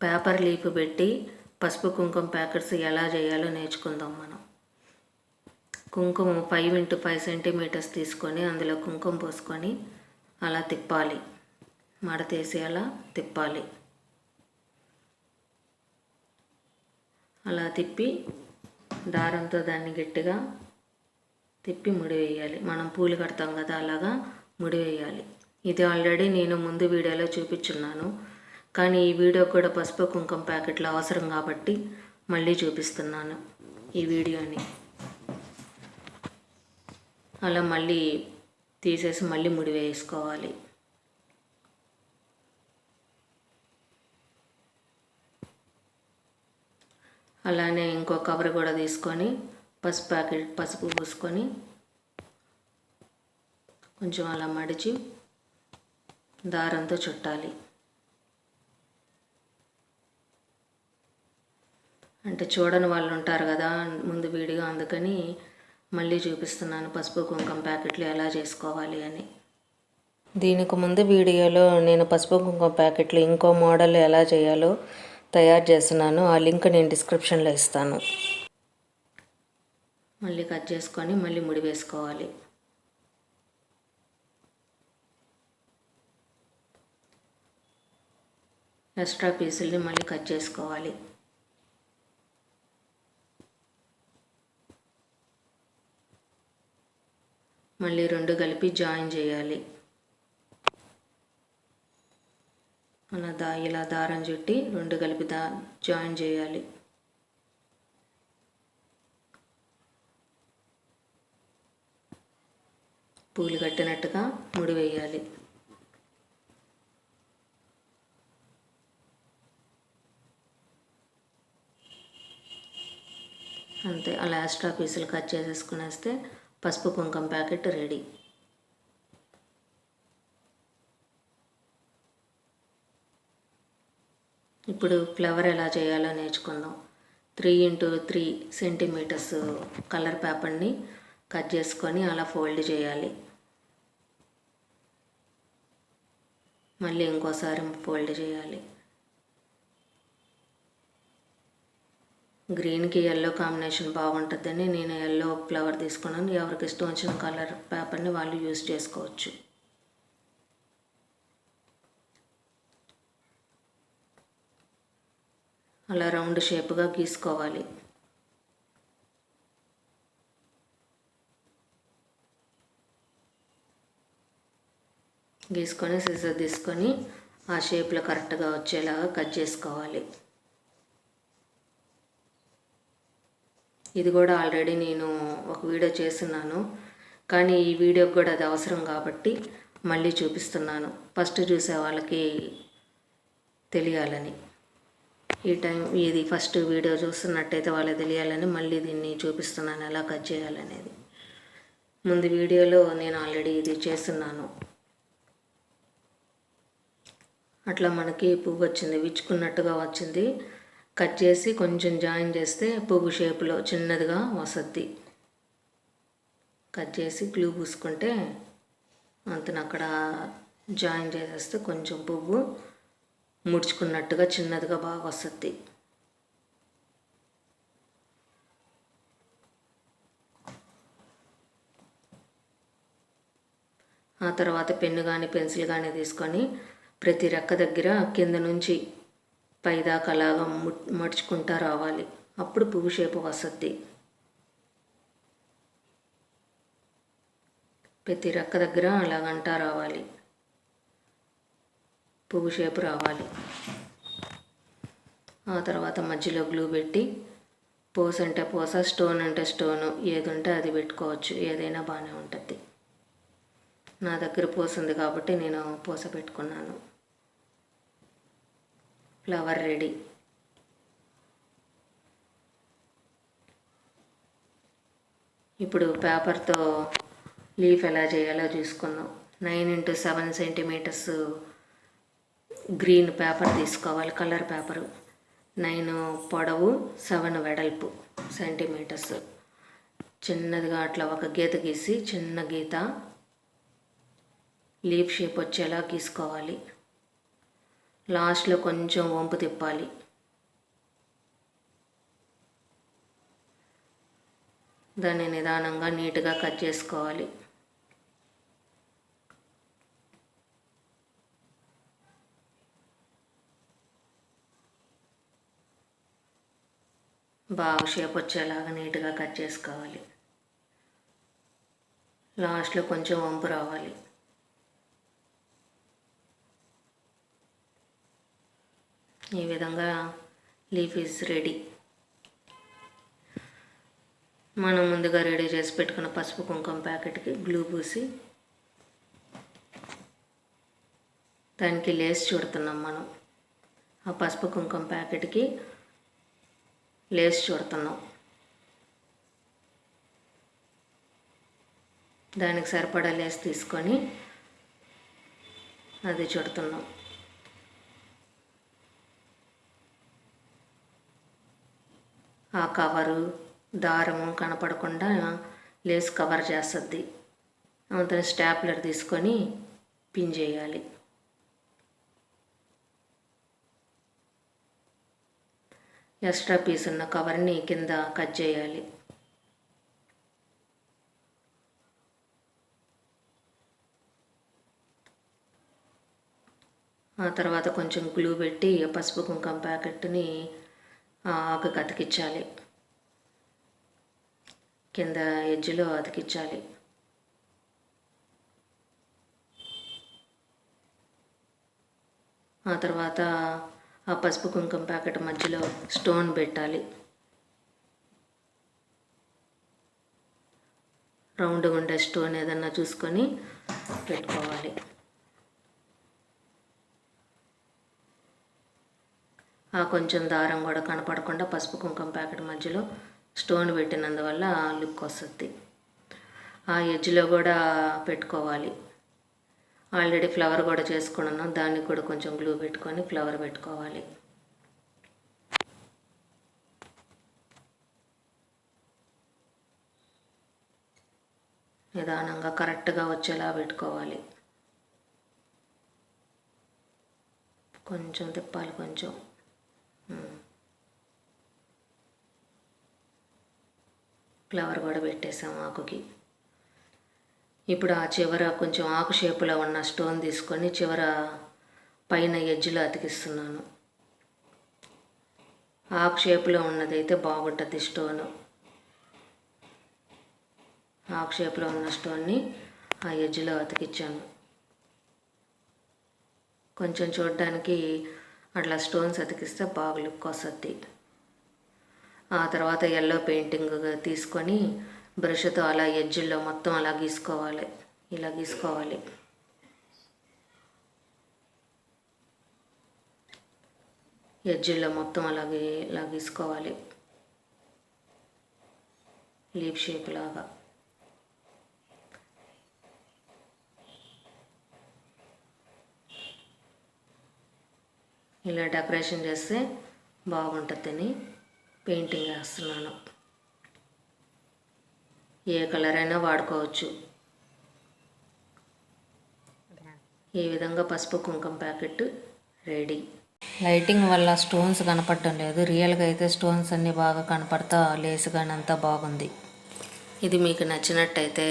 Paper leaf పెట్టి పసుపు కుంకుమ ప్యాకెట్స్ ఎలా చేయాలో నేర్చుకుందాం మనం. కుంకుమ 5 x 5 సెంటీమీటర్స్ తీసుకొని అందులో కుంకుమ పోసుకొని అలా తిప్పాలి, మడతేసి అలా తిప్పాలి. అలా తిప్పి దారంతో దాన్ని గట్టిగా తిప్పి ముడివేయాలి. మనం పూలు కడతాం కదా, అలాగా ముడివేయాలి. ఇది ఆల్రెడీ నేను ముందు వీడియోలో చూపించున్నాను, కానీ ఈ వీడియో కూడా పసుపు కుంకుమ ప్యాకెట్లు అవసరం కాబట్టి మళ్ళీ చూపిస్తున్నాను ఈ వీడియోని. అలా మళ్ళీ తీసేసి మళ్ళీ ముడివేసుకోవాలి. అలానే ఇంకో కవర్ కూడా తీసుకొని పసుపు పూసుకొని కొంచెం అలా మడిచి దారంతో చుట్టాలి. అంటే చూడని వాళ్ళు ఉంటారు కదా ముందు వీడియో, అందుకని మళ్ళీ చూపిస్తున్నాను పసుపు కుంకుమ ప్యాకెట్లు ఎలా చేసుకోవాలి అని. దీనికి ముందు వీడియోలో నేను పసుపు కుంకుమ ప్యాకెట్లు ఇంకో మోడల్ ఎలా చేయాలో తయారు చేస్తున్నాను. ఆ లింక్ నేను డిస్క్రిప్షన్లో ఇస్తాను. మళ్ళీ కట్ చేసుకొని మళ్ళీ ముడి వేసుకోవాలి. ఎక్స్ట్రా పీసుల్ని మళ్ళీ కట్ చేసుకోవాలి. మళ్ళీ 2 కలిపి జాయిన్ చేయాలి. ఇలా దారం చుట్టి 2 కలిపి జాయిన్ చేయాలి. పూలు కట్టినట్టుగా ముడి వేయాలి. అంతే, అలా ఎక్స్ట్రా పీసులు కట్ చేసేసుకునేస్తే పసుపు కుంకుమ ప్యాకెట్ రెడీ. ఇప్పుడు ఫ్లవర్ ఎలా చేయాలో నేర్చుకుందాం. 3 x 3 సెంటీమీటర్స్ కలర్ పేపర్ని కట్ చేసుకొని అలా ఫోల్డ్ చేయాలి. మళ్ళీ ఇంకోసారి ఫోల్డ్ చేయాలి. గ్రీన్కి ఎల్లో కాంబినేషన్ బాగుంటుందని నేను ఎల్లో ఫ్లవర్ తీసుకున్నాను. ఎవరికి ఇష్టం వచ్చిన కలర్ పేపర్ని వాళ్ళు యూజ్ చేసుకోవచ్చు. అలా రౌండ్ షేప్గా గీసుకోవాలి. గీసుకొని సిజర్ తీసుకొని ఆ షేప్లో కరెక్ట్గా వచ్చేలాగా కట్ చేసుకోవాలి. ఇది కూడా ఆల్రెడీ నేను ఒక వీడియో చేస్తున్నాను, కానీ ఈ వీడియోకి కూడా అది అవసరం కాబట్టి మళ్ళీ చూపిస్తున్నాను. ఫస్ట్ చూసే వాళ్ళకి తెలియాలని, ఇది ఫస్ట్ వీడియో చూస్తున్నట్టయితే వాళ్ళకి తెలియాలని మళ్ళీ దీన్ని చూపిస్తున్నాను ఎలా కట్ చేయాలనేది. ముందు వీడియోలో నేను ఆల్రెడీ ఇది చేస్తున్నాను. అట్లా మనకి పువ్వు వచ్చింది, విచ్చుకున్నట్టుగా వచ్చింది. కట్ చేసి కొంచెం జాయిన్ చేస్తే పువ్వు షేప్లో చిన్నదిగా వస్తుంది. కట్ చేసి గ్లూ పూసుకుంటే అంతను అక్కడ జాయిన్ చేసేస్తే కొంచెం పువ్వు ముడుచుకున్నట్టుగా చిన్నదిగా బాగా వస్తుంది. ఆ తర్వాత పెన్ను కానీ పెన్సిల్ కానీ తీసుకొని ప్రతి రెక్క దగ్గర కింద నుంచి పైదాకా అలాగా మడుచుకుంటా రావాలి. అప్పుడు పువ్వు షేపు వస్తుంది. ప్రతి రెక్క దగ్గర అలాగంటా రావాలి, పువ్వు షేపు రావాలి. ఆ తర్వాత మధ్యలో గ్లూ పెట్టి పోస్ అంటే పోస, స్టోన్ అంటే స్టోను, ఏది ఉంటే అది పెట్టుకోవచ్చు. ఏదైనా బాగానే ఉంటుంది. నా దగ్గర పోస్ ఉంది కాబట్టి నేను పూస పెట్టుకున్నాను. Flower ready. ఇప్పుడు పేపర్తో లీఫ్ ఎలా చేయాలో చూసుకుందాం. 9 x 7 సెంటీమీటర్స్ గ్రీన్ పేపర్ తీసుకోవాలి, కలర్ పేపరు. 9 పొడవు, 7 వెడల్పు సెంటీమీటర్స్. చిన్నదిగా అట్లా ఒక గీత గీసి, చిన్న గీత లీఫ్ షేప్ వచ్చేలా గీసుకోవాలి. లాస్ట్లో కొంచెం వంపు తిప్పాలి. దాన్ని నిదానంగా నీట్గా కట్ చేసుకోవాలి. బాగా షేప్ వచ్చేలాగా నీట్గా కట్ చేసుకోవాలి. లాస్ట్లో కొంచెం వంపు రావాలి. ఈ విధంగా లీఫ్ ఈజ్ రెడీ. మనం ముందుగా రెడీ చేసి పెట్టుకున్న పసుపు కుంకుమ ప్యాకెట్కి గ్లూ పూసి దానికి లేస్ చుడుతున్నాం. మనం ఆ పసుపు కుంకుమ ప్యాకెట్కి లేస్ చుడుతున్నాం. దానికి సరిపడా లేస్ తీసుకొని అది చుడుతున్నాం. ఆ కవరు దారము కనపడకుండా లేస్ కవర్ చేస్తుంది. అంత స్టాప్లర్ తీసుకొని పిన్ చేయాలి. ఎక్స్ట్రా పీస్ ఉన్న కవర్ని కింద కట్ చేయాలి. ఆ తర్వాత కొంచెం గ్లూ పెట్టి పసుపు కుంకుమ ప్యాకెట్ని ఆకుకి అతికించాలి. కింద ఎడ్జ్లో అతికించాలి. ఆ తర్వాత ఆ పసుపు కుంకుమ ప్యాకెట్ మధ్యలో స్టోన్ పెట్టాలి. రౌండ్గా ఉండే స్టోన్ ఏదన్నా చూసుకొని పెట్టుకోవాలి. ఆ కొంచెం దారం కూడా కనపడకుండా పసుపు కుంకుమ ప్యాకెట్ మధ్యలో స్టోన్ పెట్టినందువల్ల లుక్ వస్తుంది. ఆ ఎడ్జ్లో కూడా పెట్టుకోవాలి. ఆల్రెడీ ఫ్లవర్ కూడా చేసుకున్నాం. దానికి కూడా కొంచెం గ్లూ పెట్టుకొని ఫ్లవర్ పెట్టుకోవాలి. నిదానంగా కరెక్ట్గా వచ్చేలా పెట్టుకోవాలి. కొంచెం తిప్పాలి. కొంచెం ఫ్లవర్ కూడా పెట్టేసాం ఆకుకి. ఇప్పుడు ఆ చివర కొంచెం ఆకు షేపులో ఉన్న స్టోన్ తీసుకొని చివర పైన ఎడ్జ్లో అతికిస్తున్నాను. ఆకు షేపులో ఉన్నదైతే బాగుంటుంది స్టోను. ఆకు షేపులో ఉన్న స్టోన్ని ఆ ఎడ్జ్లో అతికించాను. కొంచెం చూడడానికి అట్లా స్టోన్స్ అతికిస్తే బాగా లుక్ వస్తుంది. ఆ తర్వాత ఎల్లో పెయింటింగ్ తీసుకొని బ్రష్తో అలా ఎడ్జ్లో మొత్తం అలా గీసుకోవాలి. ఇలా గీసుకోవాలి. ఎడ్జ్లో మొత్తం అలాగే ఇలా గీసుకోవాలి. లీఫ్ షేప్ లాగా. ఇలా డెకరేషన్ చేస్తే బాగుంటుందని పెయింటింగ్ వేస్తున్నాను. ఏ కలర్ అయినా వాడుకోవచ్చు. ఈ విధంగా పసుపు కుంకుమ ప్యాకెట్ రెడీ. లైటింగ్ వల్ల స్టోన్స్ కనపడటం లేదు. రియల్గా అయితే స్టోన్స్ అన్నీ బాగా కనపడతా లేస్ కానీ అంతా బాగుంది. ఇది మీకు నచ్చినట్టయితే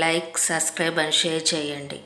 లైక్, సబ్స్క్రైబ్ అండ్ షేర్ చేయండి.